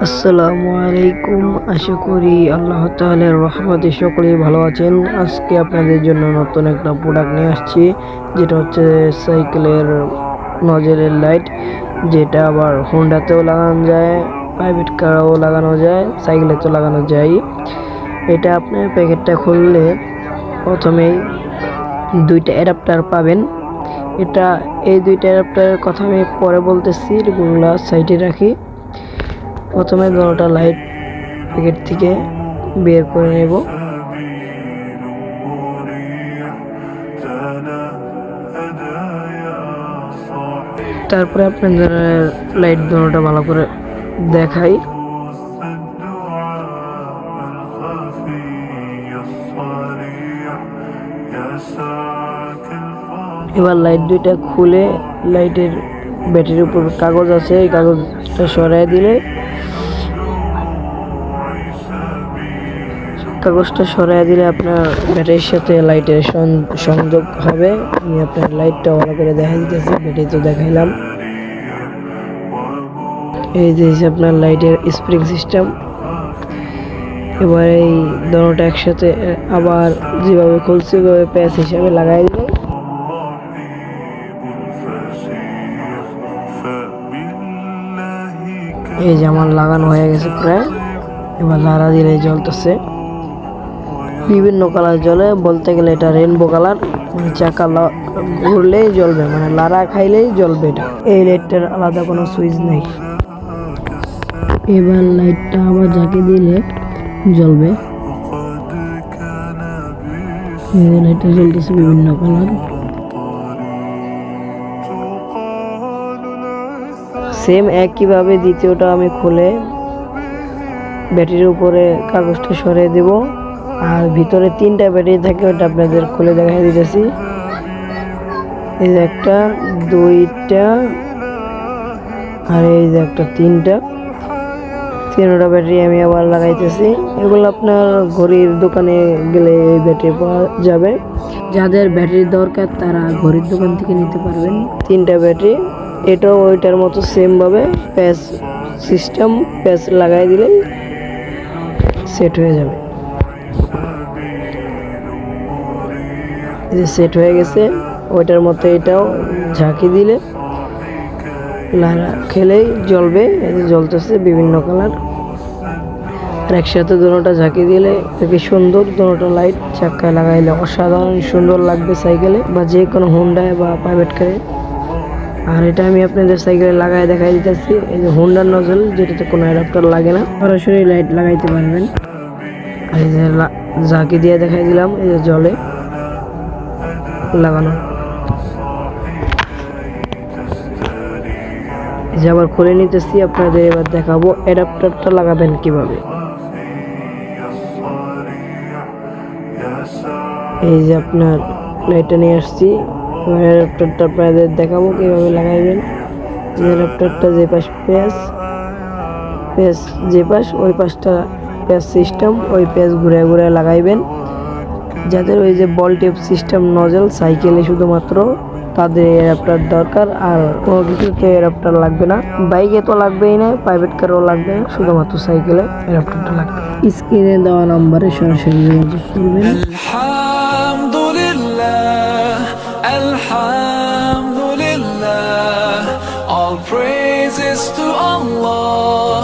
আসসালামু আলাইকুম। আশা করি আল্লাহ তাআলার রহমতে সকলেই ভালো আছেন। আজকে আপনাদের জন্য নতুন একটা প্রোডাক্ট নিয়ে আসছি, যেটা হচ্ছে সাইকেলের নজেলের লাইট, যেটা আবার হোন্ডাতেও লাগানো যায়, প্রাইভেট কারেও লাগানো যায়, সাইকেলেতেও লাগানো যায়। এটা আপনার প্যাকেটটা খুললে প্রথমেই দুইটা অ্যাডাপ্টার পাবেন। এই দুইটা অ্যাডাপ্টারের কথা আমি পরে বলতেছি, এগুলো সাইডে রাখি। প্রথমে দুটো লাইট প্যাকেট থেকে বের করে নেব। তারপরে আপনাদের লাইট দুটোটা ভালো করে দেখাই। এবার লাইট দুইটা খুলে লাইটের ব্যাটারির উপর কাগজ আছে, এই কাগজটা সরাই দিলে আপনার ব্যাটারির সাথে লাইটের সংযোগ হবে। আমি আপনার লাইটটা ভালো করে দেখা দিতেছি, ব্যাটারি তো দেখাইলাম। এই যে আপনার লাইটের স্প্রিং সিস্টেম। এবার এই দুটোটা একসাথে আবার যেভাবে খুলছে ওইভাবে প্যাচ হিসাবে লাগাই দিলে এই যে আমার লাগানো হয়ে গেছে প্রায়। এবার লাড়া দিলে জ্বলতেছে, বিভিন্ন কালার জ্বলে। বলতে গেলে এটা রেনবো কালার, মানে চাকা ঘুরলেই জ্বলবে, মানে লাড়া খাইলেই জ্বলবে। এটা এই লাইটটার আলাদা কোনো সুইচ নেই। এবার লাইটটা আবার ঝাঁকি দিলে জ্বলবে। লাইটটা জ্বলতেছে বিভিন্ন কালার। সেম একইভাবে দ্বিতীয়টা আমি খুলে ব্যাটারির উপরে কাগজটা সরিয়ে দেব। আর ভিতরে তিনটা ব্যাটারি থাকে, ওটা আপনাদের খুলে দেখাই দিতেছি। এই যে একটা, দুইটা, আর এই যে একটা, তিনটা ব্যাটারি আমি আবার লাগাইতেছি। এগুলো আপনার ঘড়ির দোকানে গেলে এই ব্যাটারি পাওয়া যাবে। যাদের ব্যাটারি দরকার তারা ঘড়ির দোকান থেকে নিতে পারবেন। তিনটা ব্যাটারি, এটাও ওইটার মতো সেম ভাবে প্যাচ সিস্টেম, প্যাচ লাগাই দিলে সেট হয়ে যাবে। এই যে সেট হয়ে গেছে, ওইটার মতো এটাও ঝাঁকি দিলে লাড়া খেলেই জ্বলবে। এই যে জ্বলতেছে বিভিন্ন কালার। আর একসাথে দুটোটা ঝাঁকি দিলে কি সুন্দর, দুটো লাইট চাক্কায় লাগাইলে অসাধারণ সুন্দর লাগবে সাইকেলে বা যে কোনো হোন্ডায় বা প্রাইভেট কারে। আর এটা আমি আপনাদের সাইকেলে লাগাই দেখাই দিতেছি। এই যে হোন্ডার নজল, যেটাতে কোনো অ্যাডাপ্টার লাগে না, সরাসরি লাইট লাগাইতে পারবেন। আর এই যে ঝাঁকি দিয়ে দেখাই দিলাম, এই যে জলে লাগানো। এই যে আবার খুলে নিতেছি, আপনাদের এবার দেখাবো অ্যাডাপ্টারটা লাগাবেন কিভাবে। এই যে আপনার লাইটটা নিয়ে আসছি, অ্যাডাপ্টারটা আপনাদের দেখাবো কিভাবে লাগাইবেন। অ্যাডাপ্টারটা যে পাশ প্যাচ যে পাশ, ওই পাশটা প্যাচ সিস্টেম, ওই প্যাচ ঘুরে ঘুরে লাগাইবেন। যাদের ওই যে বল টেপ সিস্টেম নজল সাইকেলে শুধুমাত্র, তাদের অ্যাডাপ্টার দরকার। আর কোনো কিছুতে অ্যাডাপ্টার লাগবে না, বাইকে তো লাগবেই না, প্রাইভেট কারেও লাগবে না, শুধুমাত্র সাইকেলে অ্যাডাপ্টারটা লাগবে। স্ক্রিনে দেওয়া নাম্বারে সরাসরি যোগাযোগ করবেন। Alhamdulillah, all praises to Allah.